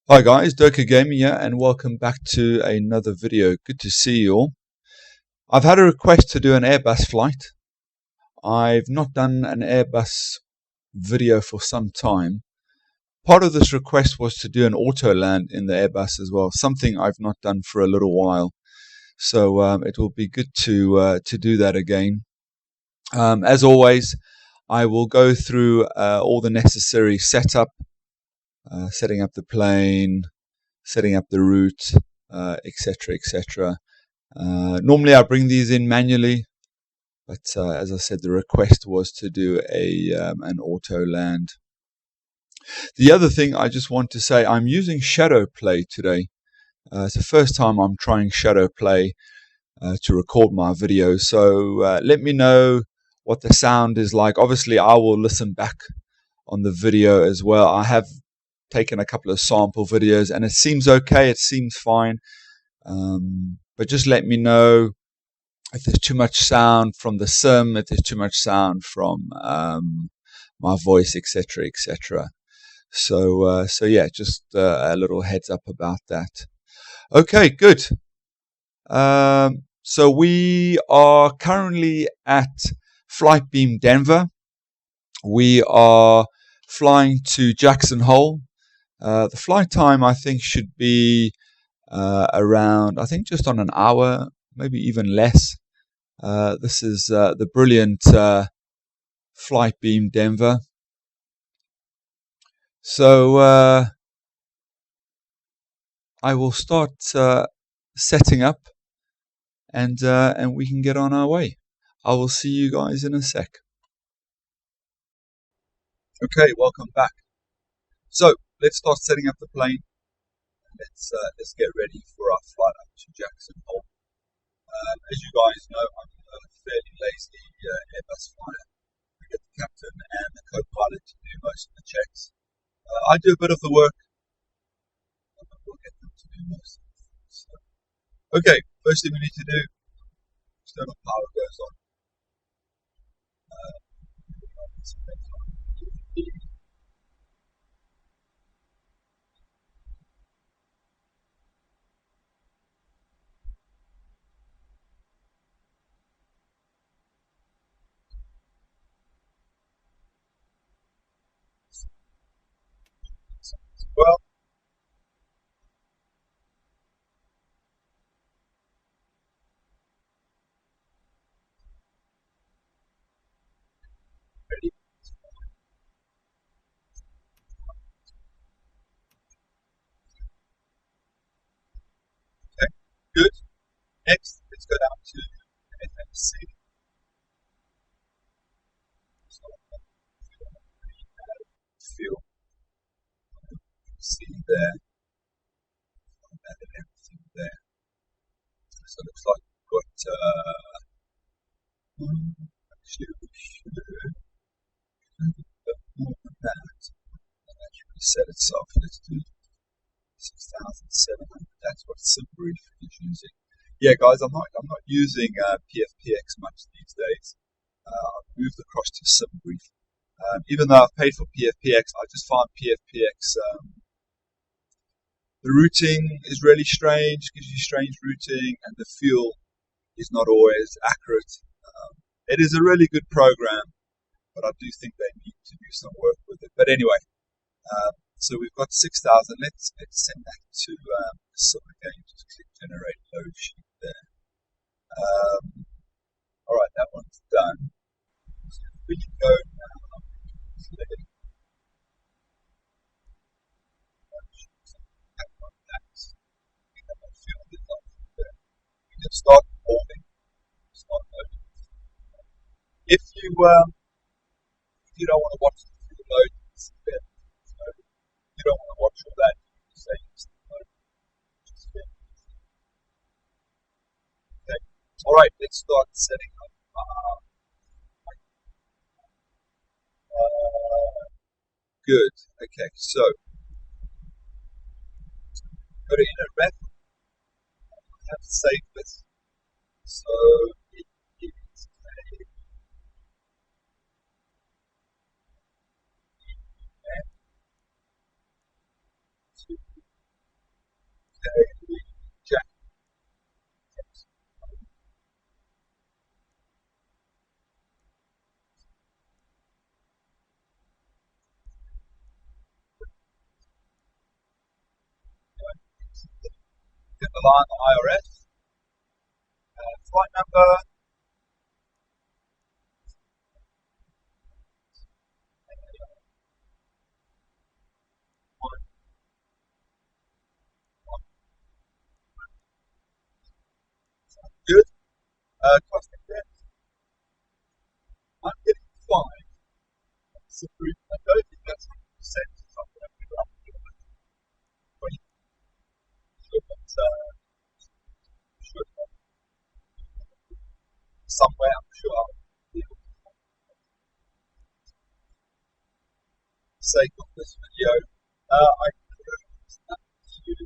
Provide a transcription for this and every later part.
Hi guys, Durka Gaming here and welcome back to another video. Good to see you all. I've had a request to do an Airbus flight. I've not done an Airbus video for some time. Part of this request was to do an Autoland in the Airbus as well, something I've not done for a little while. So it will be good to do that again. As always, I will go through all the necessary setup, setting up the plane, setting up the route, etc., etc. Normally I bring these in manually, but as I said, the request was to do an Autoland. The other thing I just want to say, I'm using Shadow Play today. It's the first time I'm trying Shadow Play to record my videos, so let me know what the sound is like. Obviously, I will listen back on the video as well. I have taken a couple of sample videos and it seems okay, it seems fine, but just let me know if there's too much sound from the sim, if there's too much sound from my voice, etc., etc. So yeah, just a little heads up about that. Okay, good. So we are currently at Flightbeam Denver. We are flying to Jacksonhole. The flight time I think should be around, I think just on an hour, maybe even less. This is the brilliant Flightbeam Denver. So I will start setting up and we can get on our way. I will see you guys in a sec. Okay, welcome back. So let's start setting up the plane. Let's get ready for our flight up to Jacksonhole. As you guys know, I'm a fairly lazy Airbus flyer. I get the captain and the co-pilot to do most of the checks. I do a bit of the work, and we'll get them to do most of the things. So, okay, first thing we need to do, external power goes on. Well, ready. Okay, good. Next, let's go down to FMC. So, feel, see there, and everything there. So it looks like we've got, actually we should do a bit more than that. That actually set itself. Let's do 6,700. That's what SimBrief is using. Yeah, guys, I'm not using PFPX much these days. I've moved across to SimBrief. Even though I've paid for PFPX, I just find PFPX the routing is really strange, gives you strange routing, and the fuel is not always accurate. It is a really good program, but I do think they need to do some work with it. But anyway, so we've got 6,000. Let's send that to Sim again. Just click generate load sheet there. All right, that one's done. So we can go now. You can start loading. If you don't want to watch the full load, you don't want to watch all that, you say okay. All right, let's start setting up. Good. Okay, so go to inner ref. I have to save this. So it is fly on the IRS. Flight number. Good. Cosmic depth. I'm getting 5. So I don't think that's 100%. So I'm going to figure out 20. Sure, but somewhere I'm sure I'll be able to sake of this video. I could snap to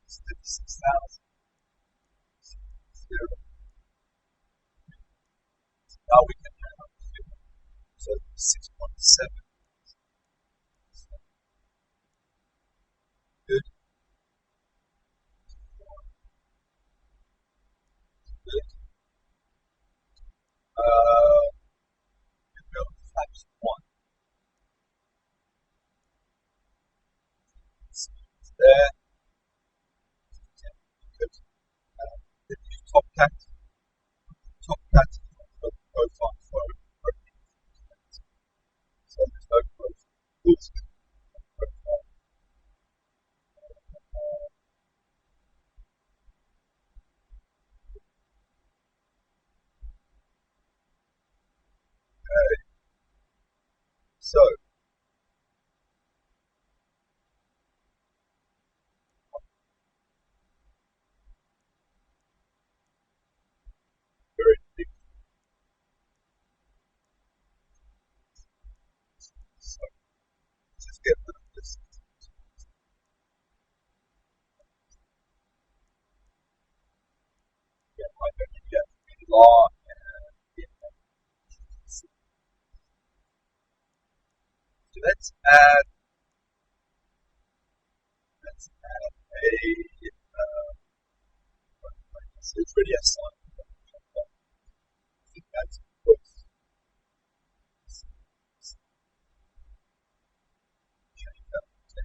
56,000. Now we can have so 6.7. Good. Good. Go flaps 1. There. Good. Then use top cat. Top cat profile for so there's no profile. Okay. So very big. So just get rid of this. Yeah, I don't need to get law and so let's add a so it's really a sign. I think that's good. Change that to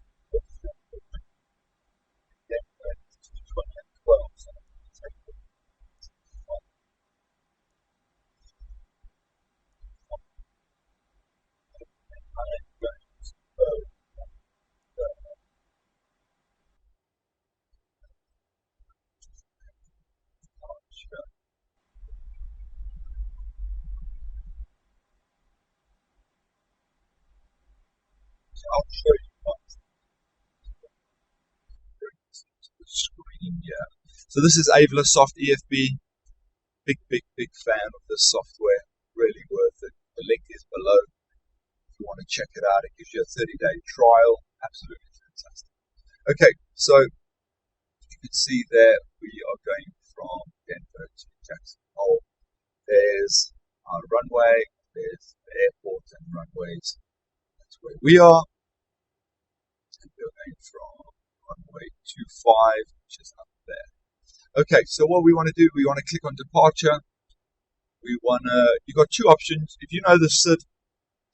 12. So I'll show you the screen. Yeah. So this is Aerosoft EFB. Big fan of this software. Really worth it. The link is below. If you want to check it out, it gives you a 30-day trial. Absolutely fantastic. Okay, so you can see there we are going from Denver to Jacksonhole. There's our runway. There's the airport and runways. That's where we are. And we're going from runway 25, which is up there. Okay, so what we want to do, we want to click on departure. You've got two options. If you know the SID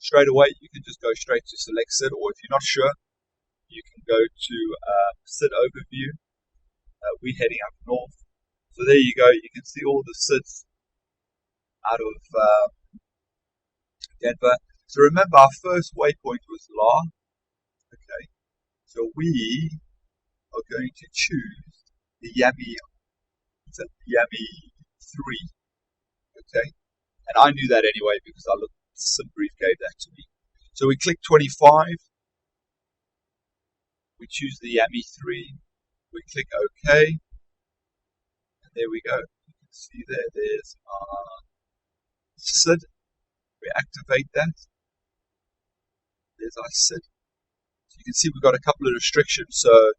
straight away, you can just go straight to select SID, or if you're not sure, you can go to SID overview. We're heading up north. So there you go. You can see all the SIDs out of Denver. So remember, our first waypoint was La. Okay. So we are going to choose the Yami 3. Okay. And I knew that anyway because SimBrief gave that to me. So we click 25. We choose the Yami 3. We click OK. And there we go. You can see there's our SID. We activate that. There's our SID. So you can see we've got a couple of restrictions. So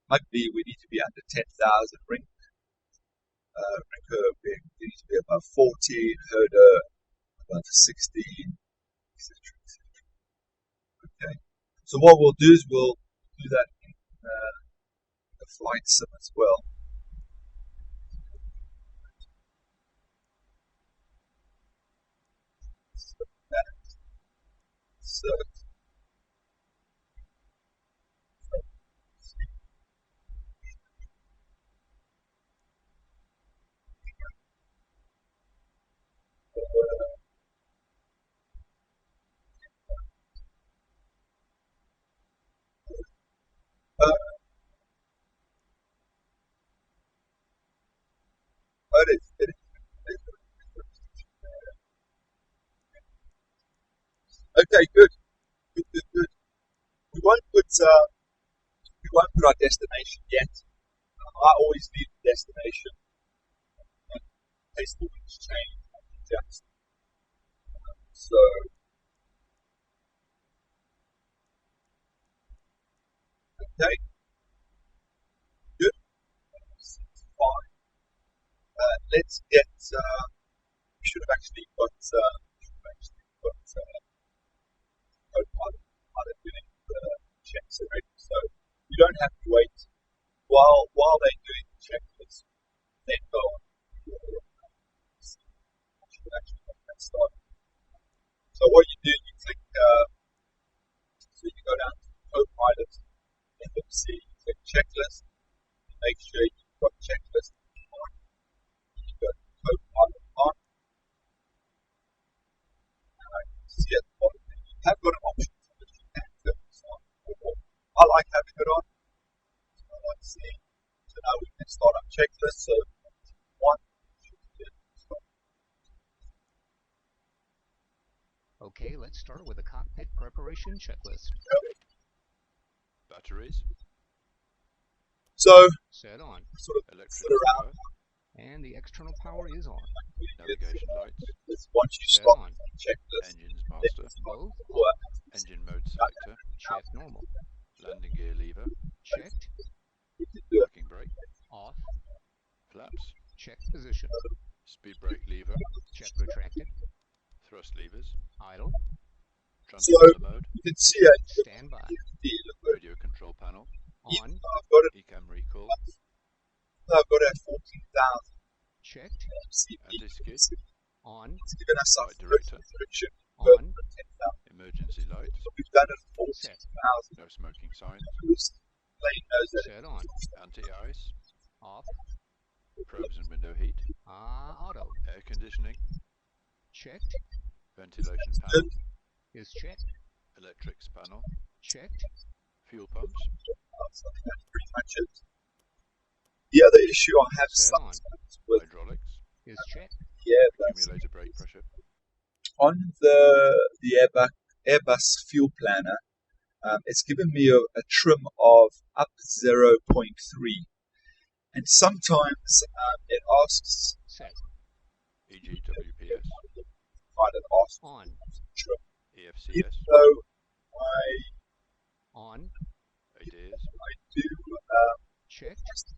might be we need to be under 10,000 ring. Rinker, we need to be above 14, herder above 16, etc. Okay. So what we'll do is we'll do that in the flight sim as well. So won't put our destination yet. I always leave the destination in case the winds change and adjust. So okay, good. Seems fine. Let's get. We should have actually got. Copilot doing the checks already, so you don't have to wait while they're doing the checklist. Then go on. I should actually get that started. So what you do, you click. So you go down to Copilot, FMC, you click checklist. Make sure you've got checklist on. You go to Copilot on. And I can see at the bottom that you have got an option for which you can turn this on. I like having it on. So I like seeing. So now we can start our checklist. So one. Okay, let's start with a cockpit preparation checklist. Batteries. So Set on. sort of Electric sit around. power. And the external power is on. Navigation lights. Once you Set stop on. the checklist, Engines master. Both work. Engine mode selector. check normal. Landing gear lever. Checked. You can do it. Parking brake. Off. Flaps. Check position. Speed brake lever. Check retracted. Thrust levers. Idle. Transponder mode. You can see it. Stand by. Radio control panel. On. I've got it. Ecam recall. I've got it at 14,000 Checked. MCP. Anti-skid. On. It's given us some Flight director. friction. On. 10,000. Emergency lights. We've done it at Set. 14,000. No smoking signs. Plane knows that. Set on. Anti-ice. Off. Probes and window heat. Auto. Air conditioning. Checked. Ventilation panel. Is checked. Electrics panel. Checked. Fuel pumps. So that's pretty much it. The other issue I have Set on. sometimes with Hydraulics. Is checked. the Airbus, Accumulator brake pressure. on the Airbus fuel planner, it's given me a trim of up 0.3, and sometimes it asks Set. E.g. WPS. pilot asks On. trim. EFCS. Even though On. ADIRS. I do Checked. just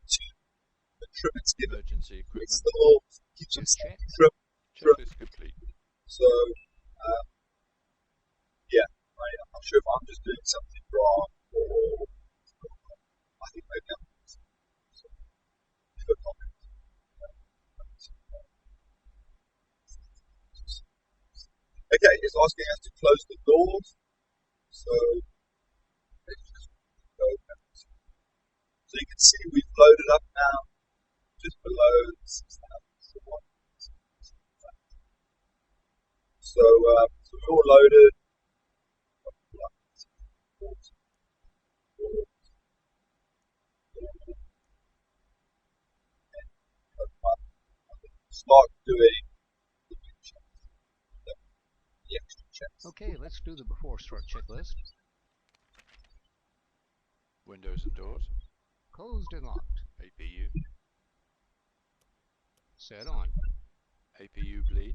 the trim it's given, Emergency it equipment. still keeps Is us checked. trim. Checklist complete. So yeah, I'm not sure if I'm just doing something wrong or I think maybe I'm so leave a comment. Okay, it's asking us to close the doors. So let's just go back. So you can see we've loaded up now just below 6,000. So we're all loaded. Start doing the extra checks. Okay, let's do the before start checklist. Windows and doors. Closed and locked. APU. Set on. APU bleed.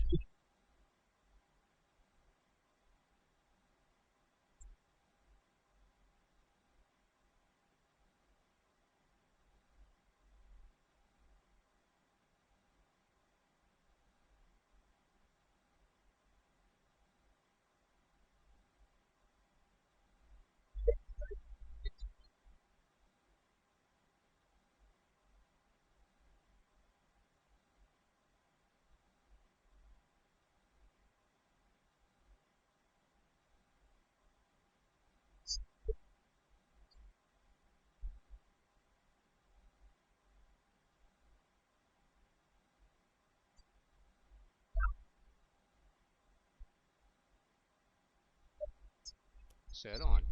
Set on.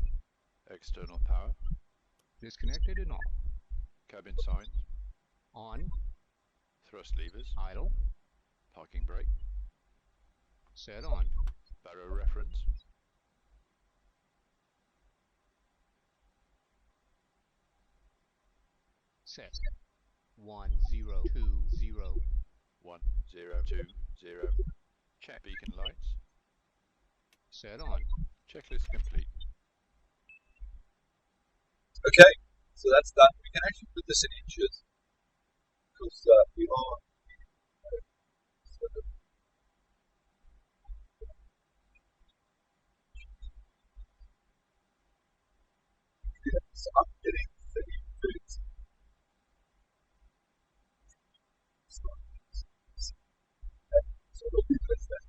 External power. Disconnected and off. Cabin signs. On. Thrust levers. Idle. Parking brake. Set on. Barrow reference. Set. 1020. 1020. Check beacon lights. Set on. Checklist complete. Okay, so that's done. We can actually put this in inches because we are so I'm getting 30 foods. So we'll do this then.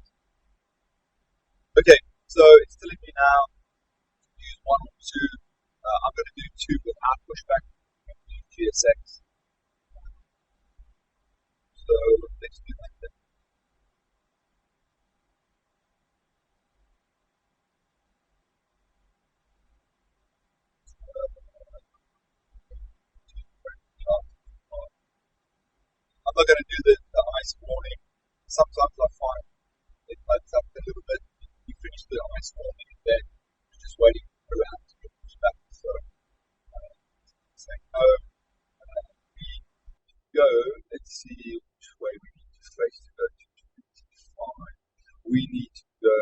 Okay, so it's telling me now use one or two. I'm going to do two without pushback. I'm going to do GSX. So let's do that then. I'm not going to do the ice warning. Sometimes I find it bugs up a little bit. You finish the ice warning and then you're just waiting around to get pushed back. So saying no. We go, let's see which way we need to face to go to 25. We need to go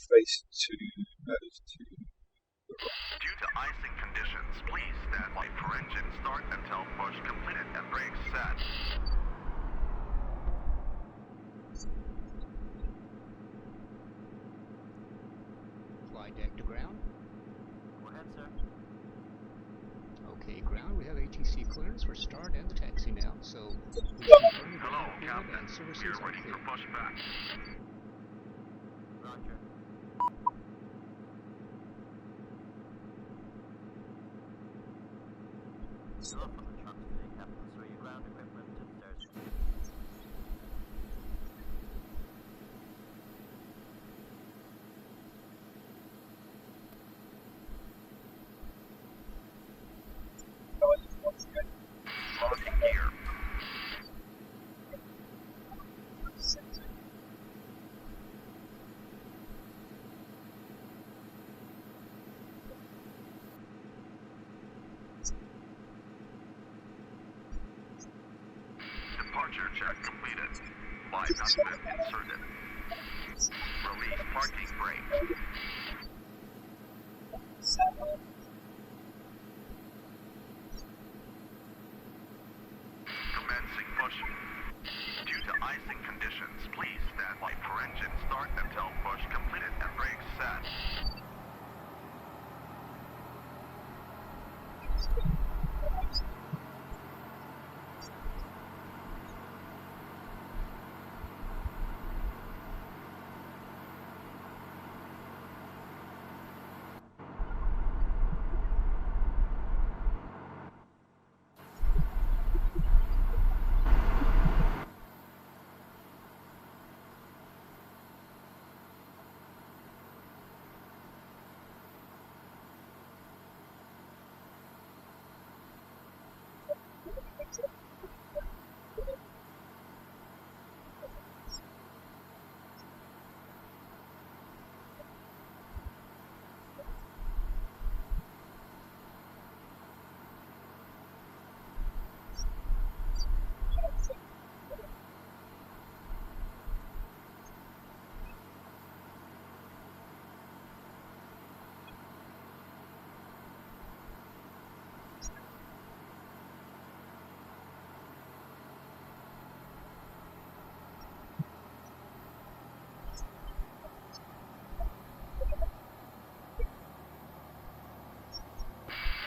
face to nose to the right. Due to icing conditions, please stand by for engine start until push completed and brakes set. Fly deck to ground. Go ahead, sir. Okay, ground. We have ATC clearance for start and the taxi now, so we Hello, Captain. And services You're are ready clear. for pushback. Roger. You're off on the truck today, Captain, so your ground equipment and stairs. Loading gear. Departure check completed. Bypass bit inserted. Release parking brake. Commencing push. Due to icing conditions, please stand by for engine start until push completed and brakes set.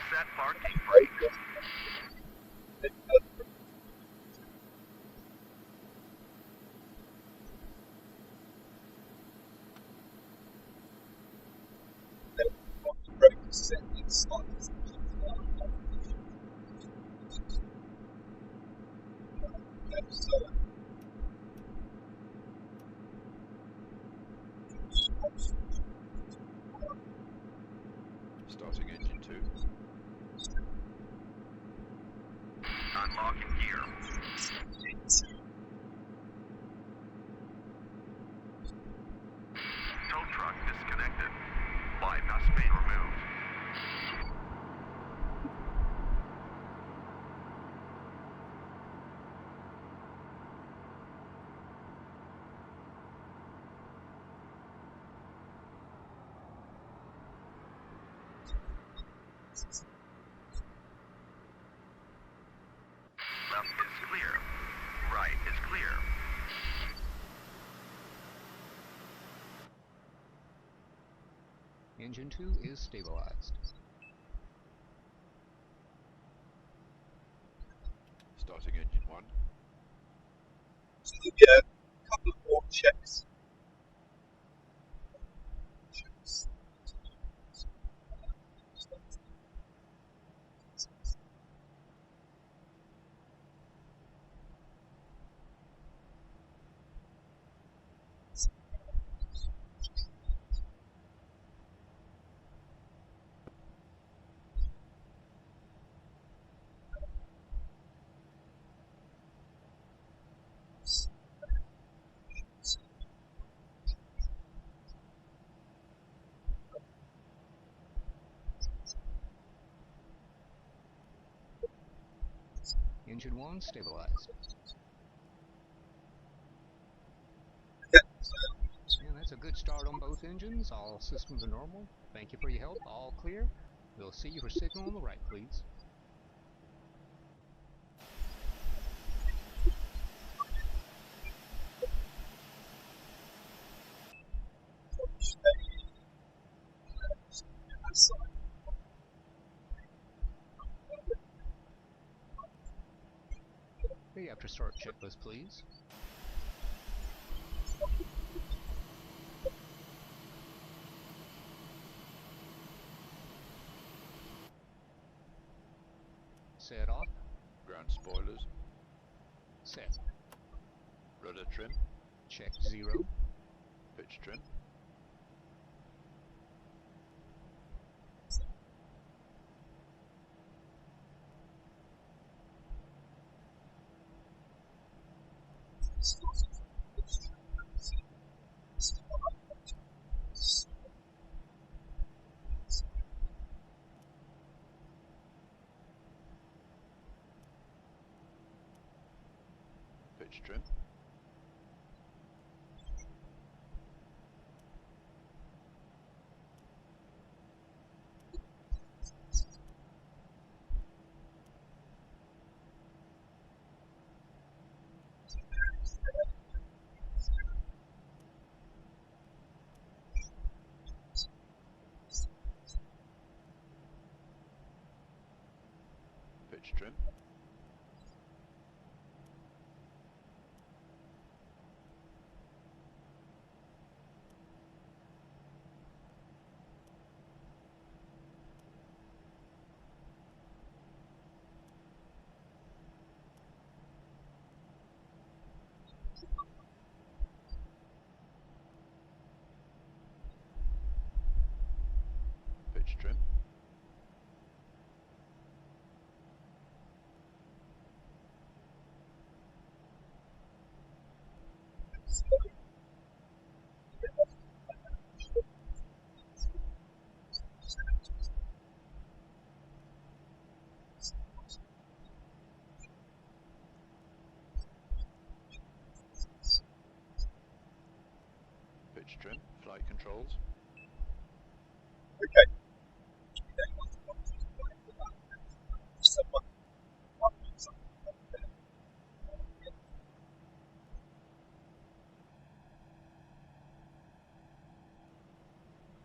Set parking brake. Starting engine 2. Unlocking gear. Tow truck disconnected. Bypass bay removed. Left is clear. Right is clear. Engine 2 is stabilized. Starting engine 1. Yeah, a couple of more checks. Engine 1 stabilized. And that's a good start on both engines. All systems are normal. Thank you for your help. All clear. We'll see you for signal on the right, please. The after start checklist, please. Set off. Ground spoilers. Set. Rudder trim. Check 0. Pitch trim. Pitch trim. Pitch trim. Pitch trim. Pitch trim. Flight controls. Okay.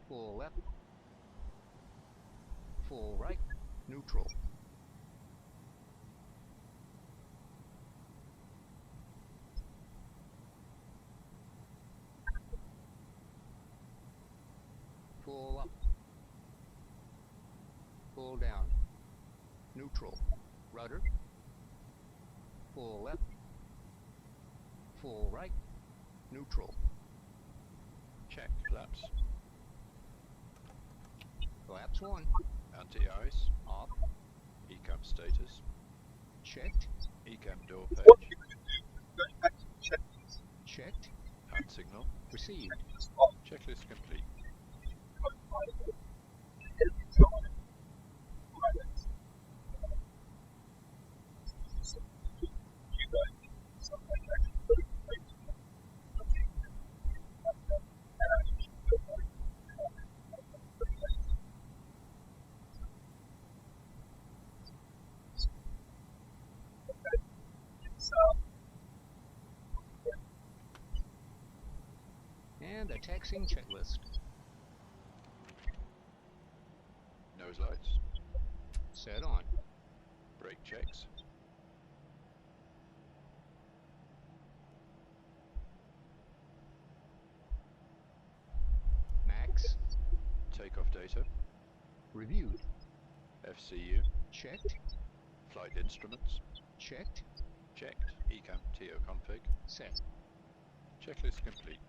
Full left. Full right. Neutral. Full up. Full down. Neutral. Rudder. Full left. Full right. Neutral. Check. Flaps. Flaps 1. Anti-ice. Off. ECAM status. Checked. ECAM door What page. you could do, going back to the checklist, Checked. Hand signal. Received. Checklist complete. every time pilots you guys something actually put it in place. the taxiing checklist. Nose lights. Set on. Brake checks. Max. Takeoff data. Reviewed. FCU. Checked. Flight instruments. Checked. Checked. ECAM TO config. Set. Checklist complete.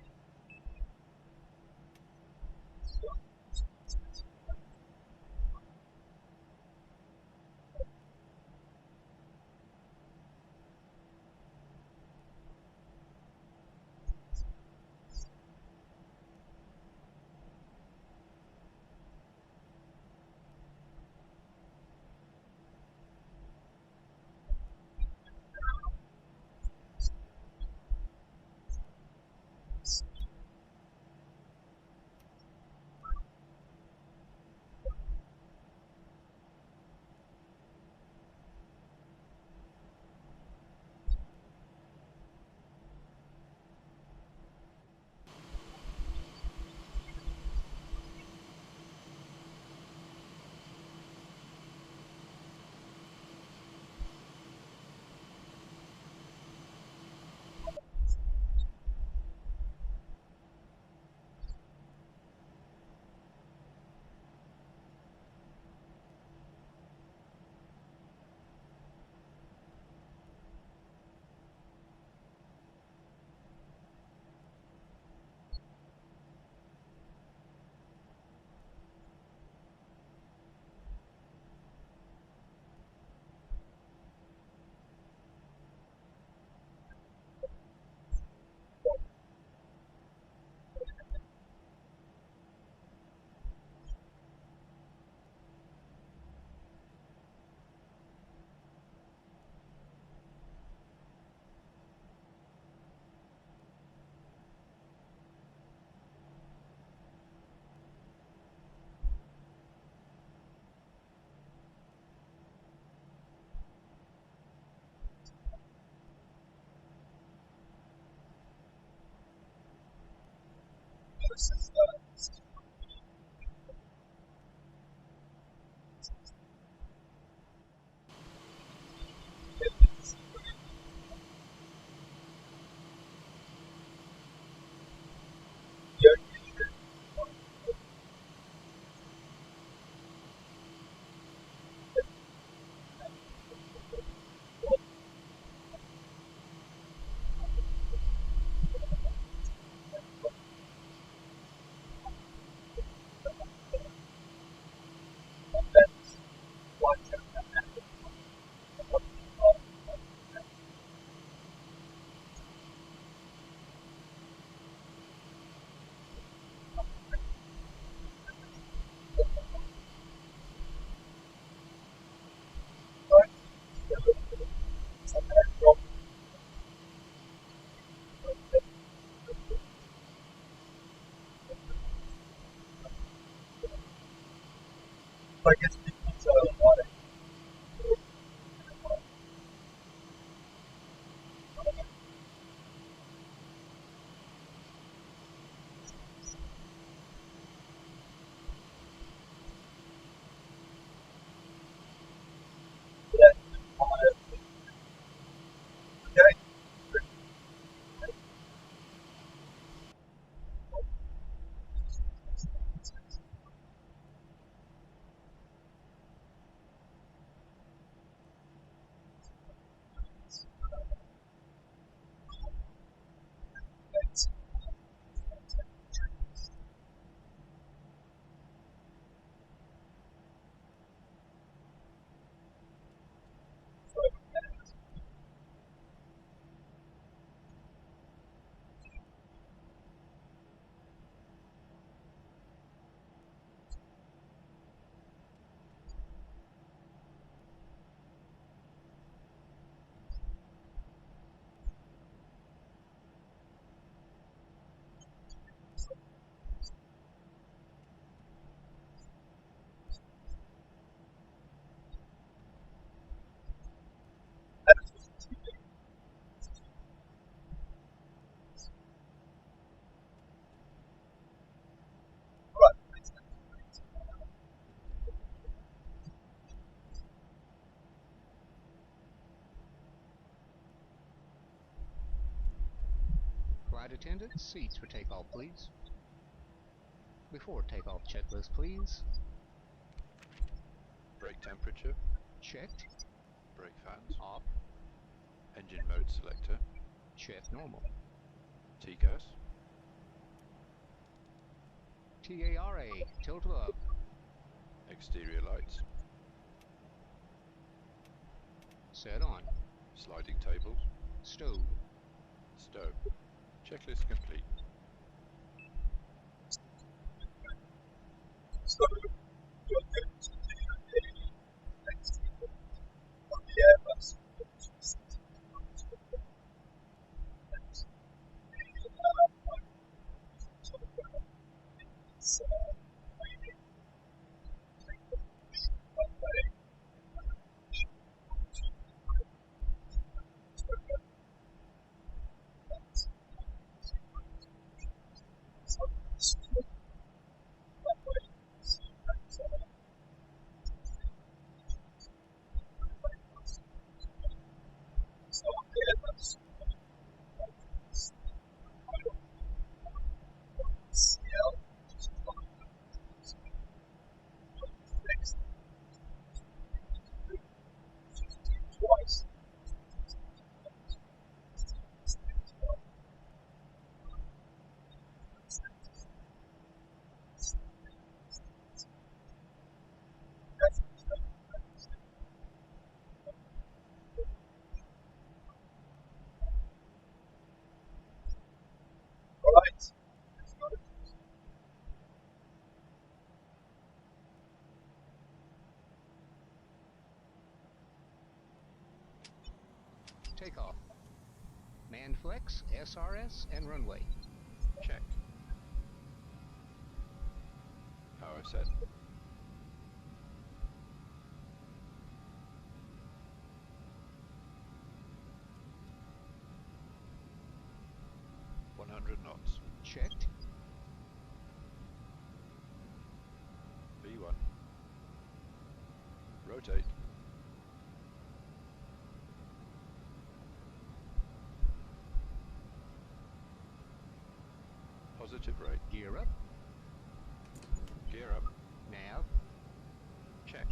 Flight attendants, seats for takeoff, please. Before takeoff checklist, please. Brake temperature. Checked. Brake fans. Off. Engine mode selector. Check normal. TGAS. TARA, tilt up. Exterior lights. Set on. Sliding tables. Stowed. Stow. Checklist complete. So, you're going to do the next on the Airbus. Right. Takeoff. Man flex, SRS, and runway. Check. Power set. knots. Checked. V1. Rotate. Positive rate. Gear up. Gear up. Nav. Check.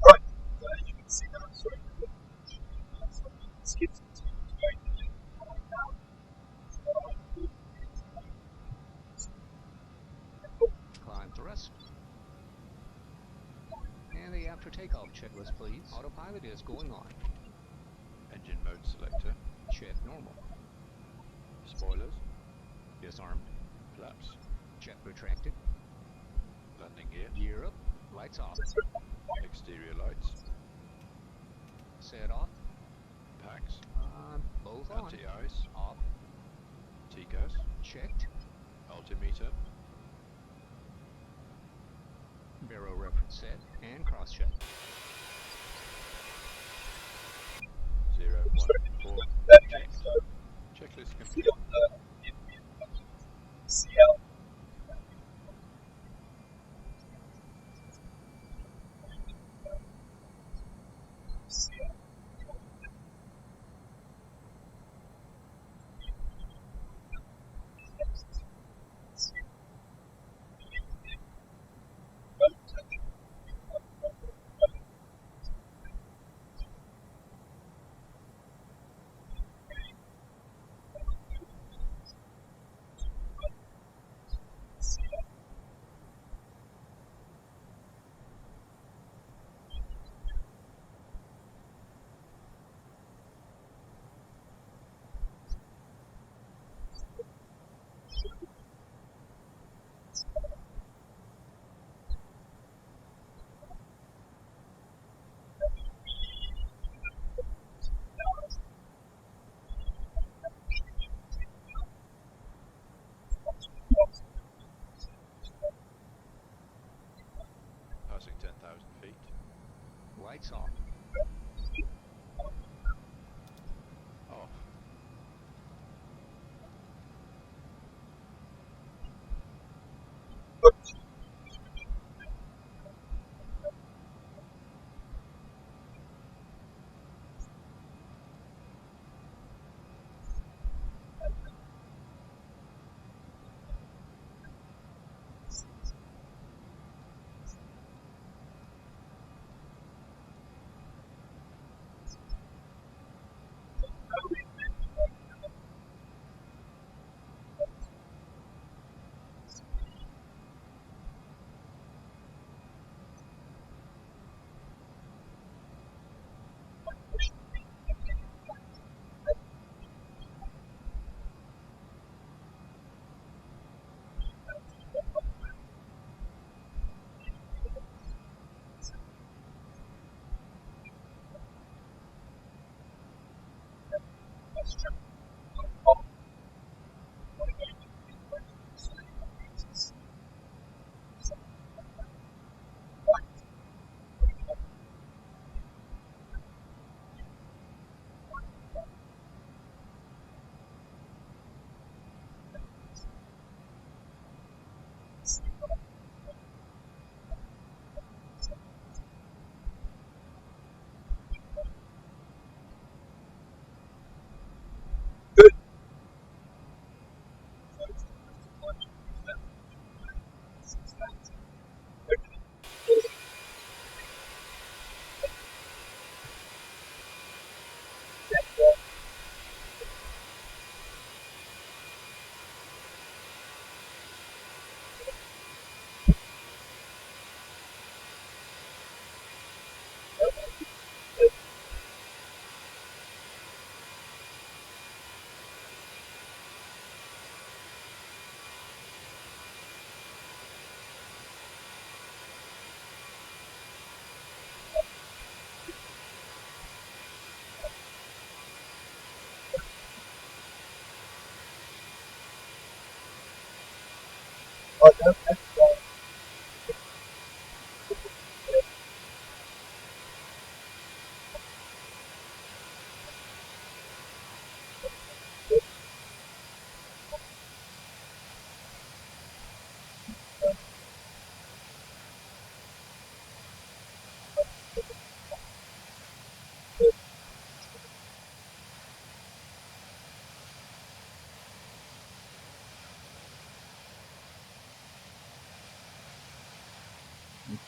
Right, you can see that I'm sorry. Skip to Climb thrust. And the after takeoff checklist, please. Autopilot is going on. Engine mode selector. Check normal. Spoilers. Disarmed. Flaps. Check retracted. Landing gear. Gear up. Lights off. Exterior lights. Set off. Packs. Both on. Anti-ice. Off. TGAS. Checked. Altimeter. Baro reference set and cross check. 0, 1, 4. okay, so Checklist complete. feel the CL.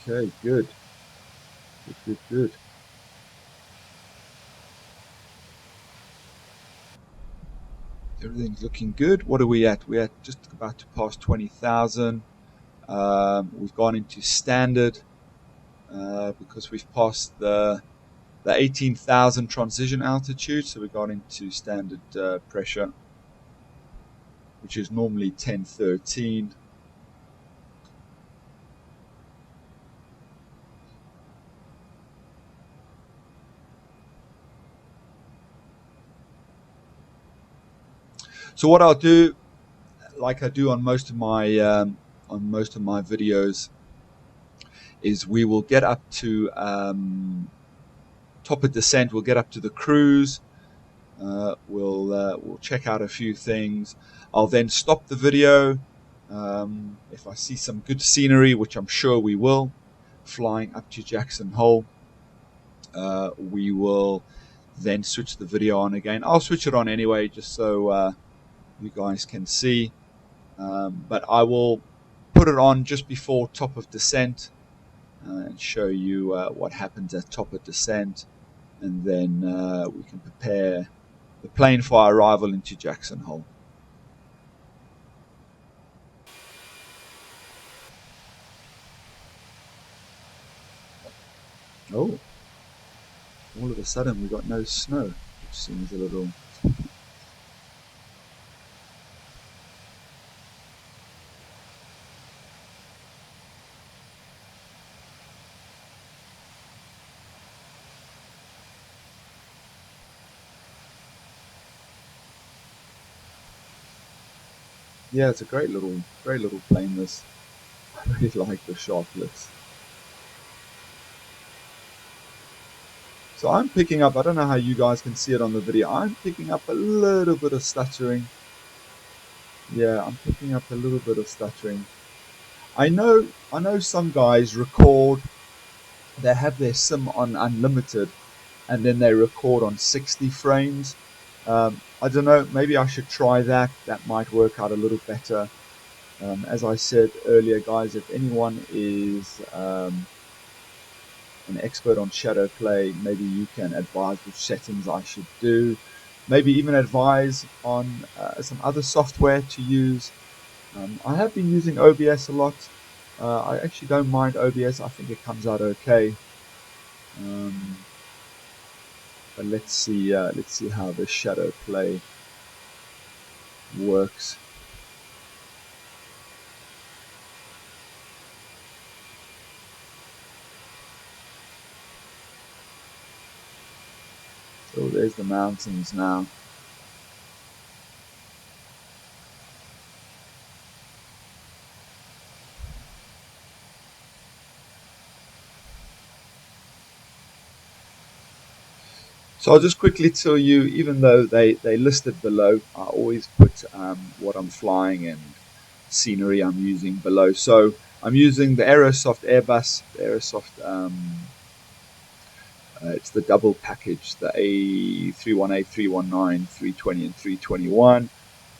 Okay, good. Good. Everything's looking good. What are we at? We're at just about to pass 20,000. We've gone into standard because we've passed the 18,000 transition altitude, so we've gone into standard pressure, which is normally 1013. So what I'll do, like I do on most of my videos, is we will get up to top of descent. We'll get up to the cruise. We'll check out a few things. I'll then stop the video if I see some good scenery, which I'm sure we will, flying up to Jacksonhole. We will then switch the video on again. I'll switch it on anyway, just so you guys can see. But I will put it on just before top of descent and show you what happens at top of descent, and then we can prepare the plane for our arrival into Jacksonhole. Oh, all of a sudden we got no snow, which seems a little... Yeah, it's a great little plane, this. I really like the sharplets. So I'm picking up, I don't know how you guys can see it on the video, I'm picking up a little bit of stuttering. Yeah, I'm picking up a little bit of stuttering. I know some guys record, they have their sim on unlimited, and then they record on 60 frames. I don't know, maybe I should try that. That might work out a little better. As I said earlier, guys, if anyone is an expert on shadow play, maybe you can advise which settings I should do. Maybe even advise on some other software to use. I have been using OBS a lot. I actually don't mind OBS. I think it comes out okay. But let's see how the shadow play works. So there's the mountains now. So I'll just quickly tell you, even though they listed below, I always put what I'm flying and scenery I'm using below. So I'm using the Aerosoft Airbus, the Aerosoft, it's the double package, the A318, 319, 320 and 321.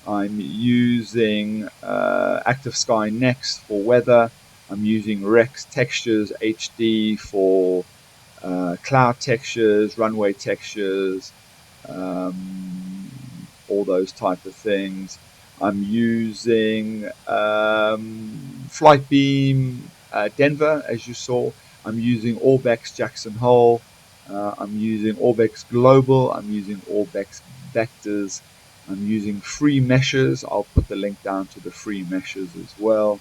I'm using Active Sky Next for weather. I'm using REX Textures HD for cloud textures, runway textures, all those type of things. I'm using Flightbeam Denver, as you saw. I'm using Orbx Jacksonhole. I'm using Orbx Global. I'm using Orbx Vectors. I'm using free meshes. I'll put the link down to the free meshes as well.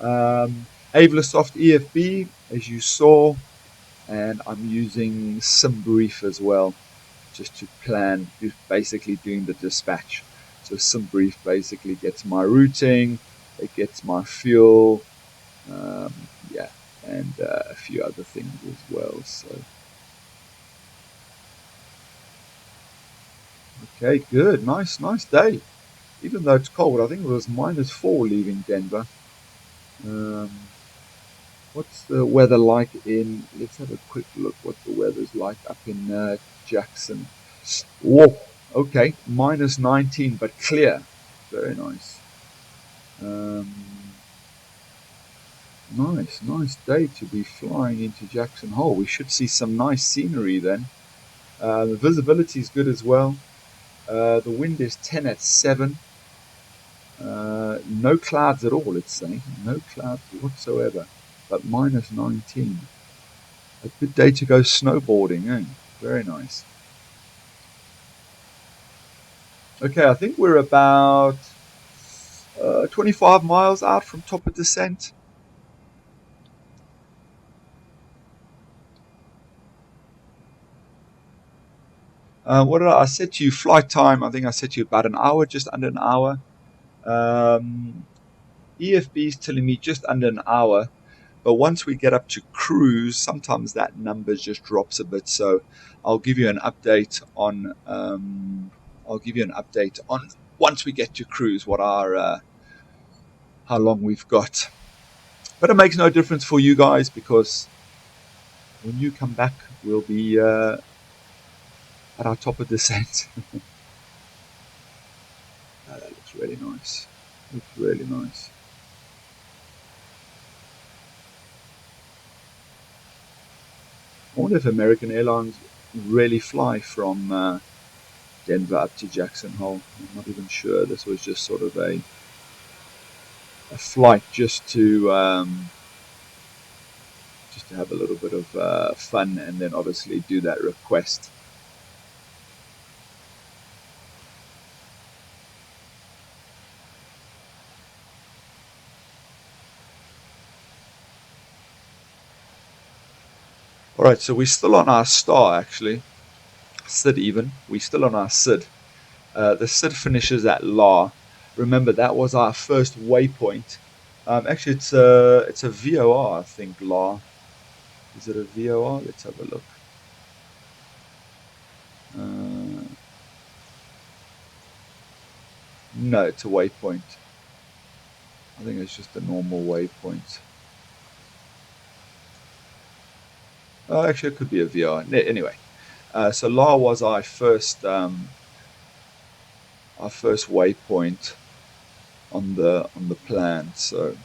Aerosoft EFB, as you saw, and I'm using SimBrief as well, just to plan, basically doing the dispatch. So SimBrief basically gets my routing, it gets my fuel, yeah, and a few other things as well. So okay, good, nice day. Even though it's cold, I think it was -4 leaving Denver. What's the weather like in, let's have a quick look what the weather's like up in Jackson. Whoa, okay, -19 but clear. Very nice. Nice day to be flying into Jacksonhole. We should see some nice scenery then. The visibility is good as well. The wind is 10 at 7. No clouds at all, it's saying. No clouds whatsoever. But -19. A good day to go snowboarding, eh? Very nice. Okay, I think we're about 25 miles out from top of descent. What did I said to you? Flight time, I think I said to you about an hour, just under an hour. EFB is telling me just under an hour, but once we get up to cruise, sometimes that number just drops a bit. So I'll give you an update on. Once we get to cruise, what our how long we've got. But it makes no difference for you guys, because when you come back, we'll be at our top of descent. That looks really nice. Looks really nice. I wonder if American Airlines really fly from Denver up to Jacksonhole. I'm not even sure. This was just sort of a flight just to have a little bit of fun, and then obviously do that request. Alright, so we're still on our star actually. SID even. We're still on our SID. The SID finishes at LA. Remember, that was our first waypoint. Actually, it's a VOR, I think, LA. Is it a VOR? Let's have a look. No, it's a waypoint. I think it's just a normal waypoint. Actually, it could be a VR. Anyway, so LA was our first waypoint on the plan. So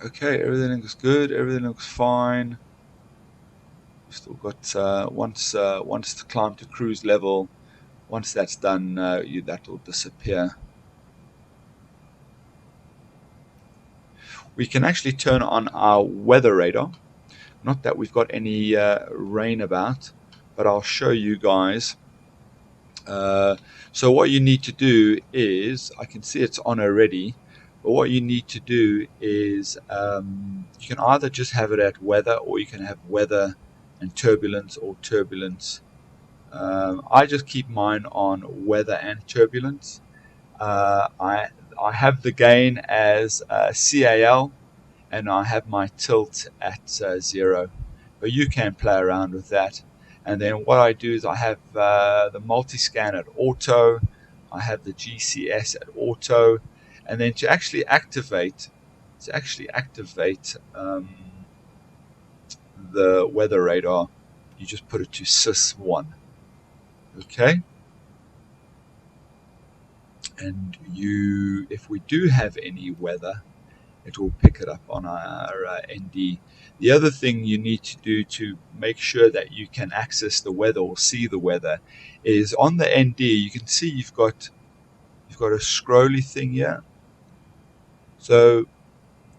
okay, everything looks good. Everything looks fine. We've still got once the climb to cruise level. Once that's done, that will disappear. We can actually turn on our weather radar. Not that we've got any rain about, but I'll show you guys. So what you need to do is, I can see it's on already, but what you need to do is you can either just have it at weather, or you can have weather and turbulence, or turbulence I just keep mine on weather and turbulence. I have the gain as CAL, and I have my tilt at 0. But you can play around with that. And then what I do is I have the multi-scan at auto, I have the GCS at auto, and then to actually activate the weather radar, you just put it to sys1. Okay, and if we do have any weather, it will pick it up on our ND. The other thing you need to do to make sure that you can access the weather or see the weather is on the ND. You can see you've got a scrolly thing here. So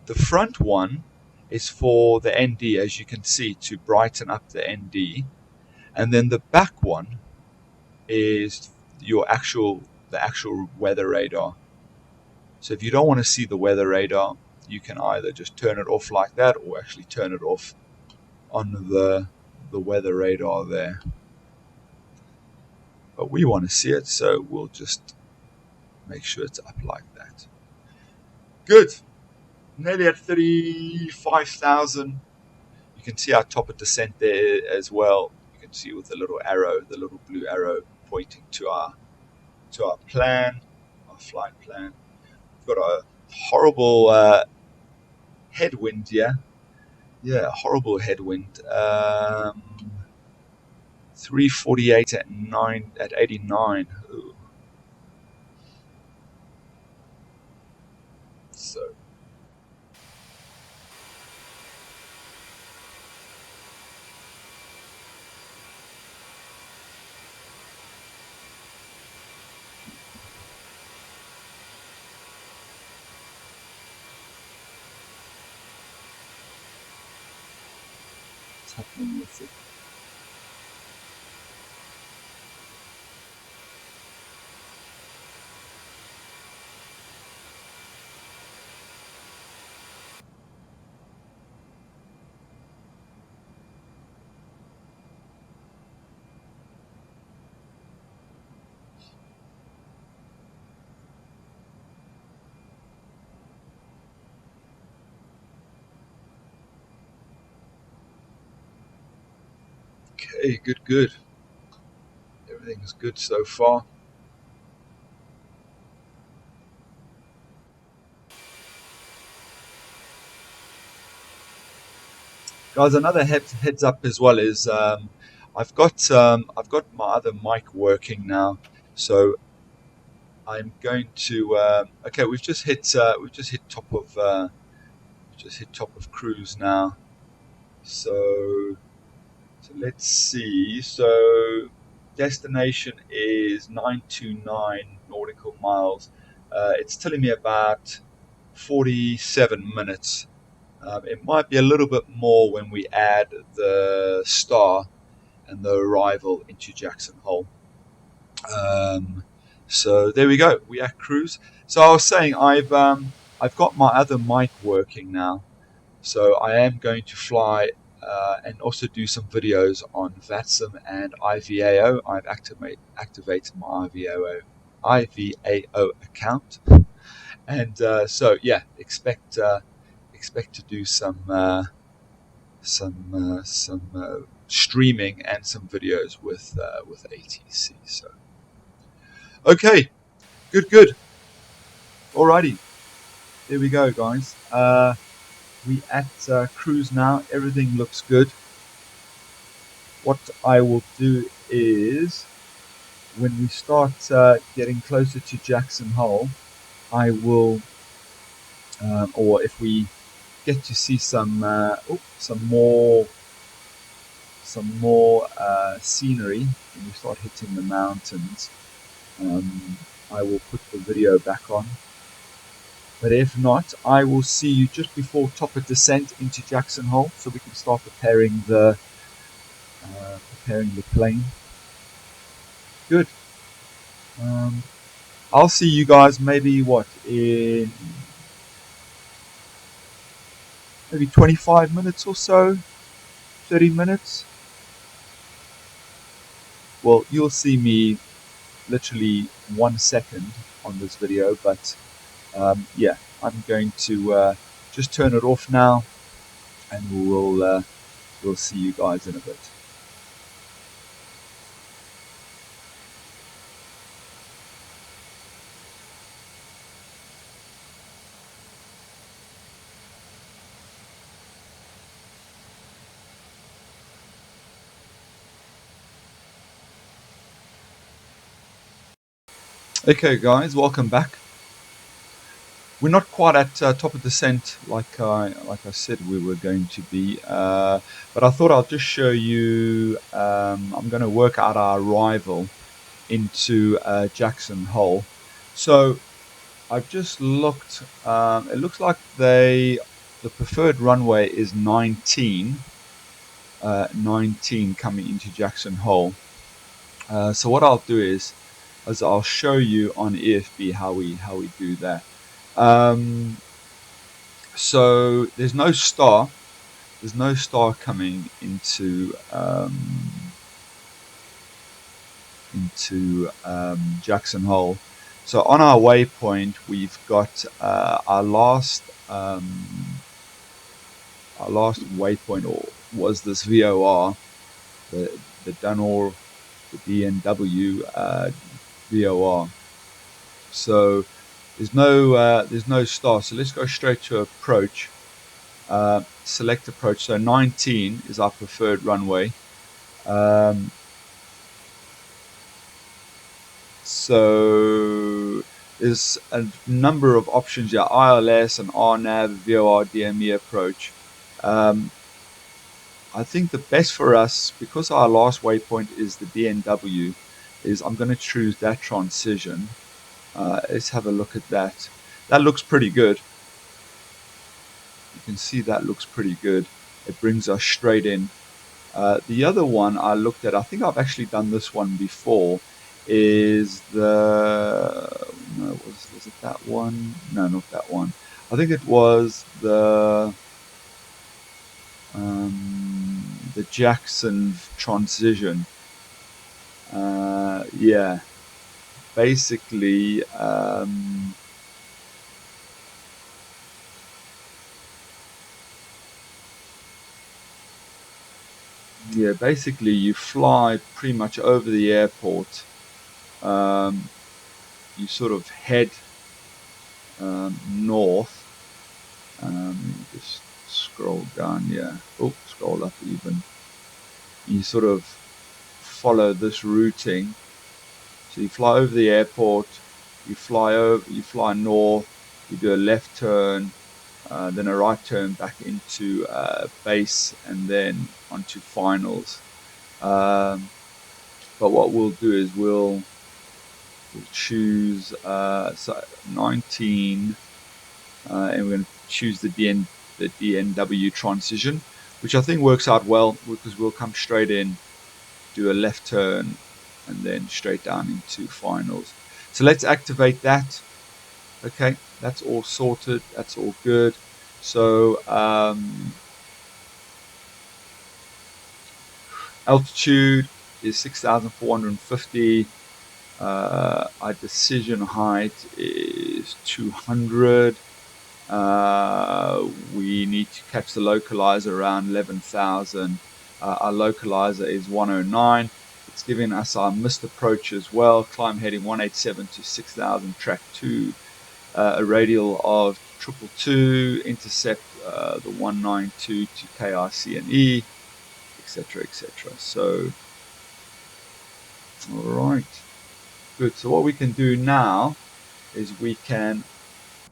the front one is for the ND, as you can see, to brighten up the ND, and then the back one is the actual weather radar. So if you don't want to see the weather radar, you can either just turn it off like that, or actually turn it off on the weather radar there. But we want to see it, so we'll just make sure it's up like that. Good. Nearly at 35,000. You can see our top of descent there as well. You can see with the little arrow, the little blue arrow pointing to our plan, our flight plan. We've got a horrible headwind here. Yeah, horrible headwind. 348 at 89. Ooh. So what's happening with it? Okay, good. Everything's good so far. Guys, another heads up as well is I've got my other mic working now, so I'm going to. Okay, we've just hit top of cruise now. So let's see. So destination is 929 nautical miles. It's telling me about 47 minutes. It might be a little bit more when we add the star and the arrival into Jacksonhole. So there we go. We are cruise. So I was saying I've got my other mic working now. So I am going to fly and also do some videos on VATSIM and IVAO. I've activated my IVAO account, and so yeah, expect to do some streaming and some videos with ATC. So okay, good. Alrighty, there we go, guys. We at cruise now. Everything looks good. What I will do is, when we start getting closer to Jacksonhole, I will, or if we get to see some more scenery, when we start hitting the mountains, I will put the video back on. But if not, I will see you just before top of descent into Jacksonhole, so we can start preparing the plane. Good. I'll see you guys maybe in maybe 25 minutes or so, 30 minutes. well, you'll see me literally 1 second on this video, but yeah, I'm going to just turn it off now, and we'll see you guys in a bit. Okay guys, welcome back. We're not quite at top of descent like I said we were going to be, but I thought I'll just show you. I'm going to work out our arrival into Jacksonhole. So I've just looked. It looks like the preferred runway is 19 coming into Jacksonhole. So what I'll do is I'll show you on EFB how we do that. So there's no star coming into Jacksonhole. So on our waypoint we've got our last waypoint, or was this VOR, the Dunor, the DNW VOR. So there's no star, so let's go straight to approach. Select approach. So 19 is our preferred runway. So there's a number of options here: ILS and RNAV, VOR, DME approach. I think the best for us, because our last waypoint is the DNW, is I'm going to choose that transition. Let's have a look at that. That looks pretty good. You can see that looks pretty good. It brings us straight in. The other one I looked at, I think I've actually done this one before, is was it that one? No, not that one. I think it was the Jackson transition. Yeah, basically basically you fly pretty much over the airport. You sort of head north. Just scroll down, scroll up even. You sort of follow this routing. So you fly over the airport, you fly north, you do a left turn, then a right turn back into base, and then onto finals. But what we'll do is we'll choose so 19, and we're going to choose the DNW transition, which I think works out well, because we'll come straight in, do a left turn, and then straight down into finals. So let's activate that. Okay, that's all sorted, that's all good. So altitude is 6,450. Our decision height is 200. We need to catch the localizer around 11,000. Our localizer is 109. It's giving us our missed approach as well. Climb heading 187 to 6,000, track 2. A radial of 222, intercept the 192 to KIC and E, etc, etc. So, alright, good. So what we can do now is we can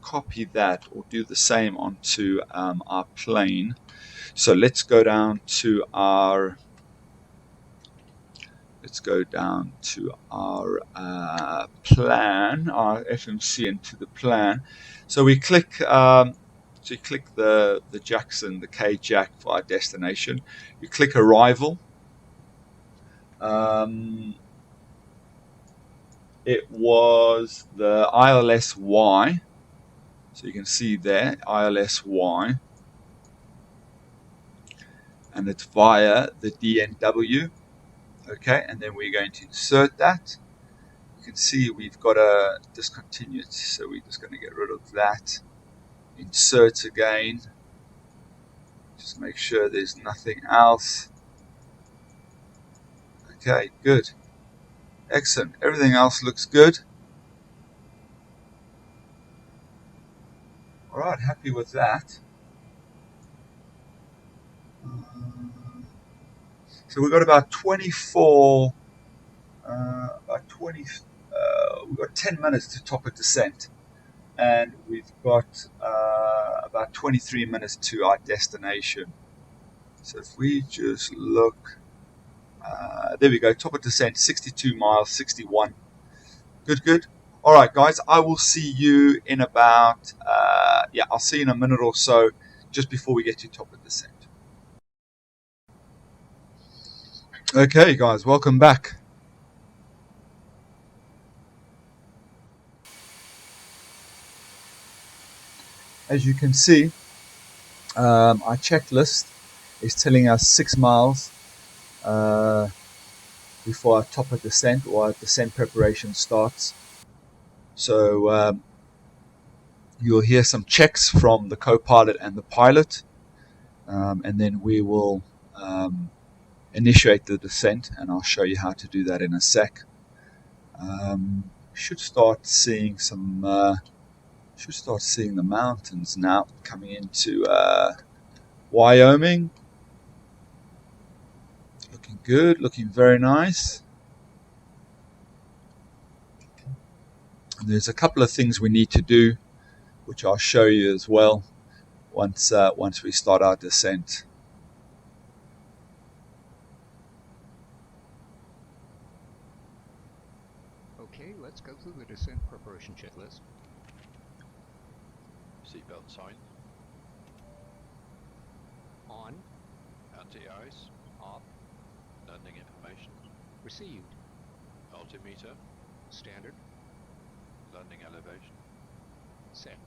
copy that, or do the same onto our plane. So let's go down to our plan, our FMC, into the plan. So we click the Jackson, the KJAC for our destination. You click arrival. It was the ILS-Y. So you can see there, ILS-Y. And it's via the DNW. Okay, and then we're going to insert that. You can see we've got a discontinued, so we're just going to get rid of that. Insert again. Just make sure there's nothing else. Okay, good. Excellent. Everything else looks good. Alright, happy with that. So we've got about 24, we've got 10 minutes to top a descent. And we've got about 23 minutes to our destination. So if we just look, there we go, top of descent, 62 miles, 61. Good, good. All right, guys, I will see you in about, I'll see you in a minute or so, just before we get to top of descent. Okay, guys, welcome back. As you can see, our checklist is telling us 6 miles before our top of descent, or our descent preparation starts. So you'll hear some checks from the co-pilot and the pilot, and then we will initiate the descent, and I'll show you how to do that in a sec. Should start seeing the mountains now coming into Wyoming. Looking good, looking very nice. And there's a couple of things we need to do, which I'll show you as well once we start our descent. Okay, let's go through the descent preparation checklist. Seatbelt sign. On, Anti-ice. off, Landing information. received, Altimeter. standard, Landing elevation. set.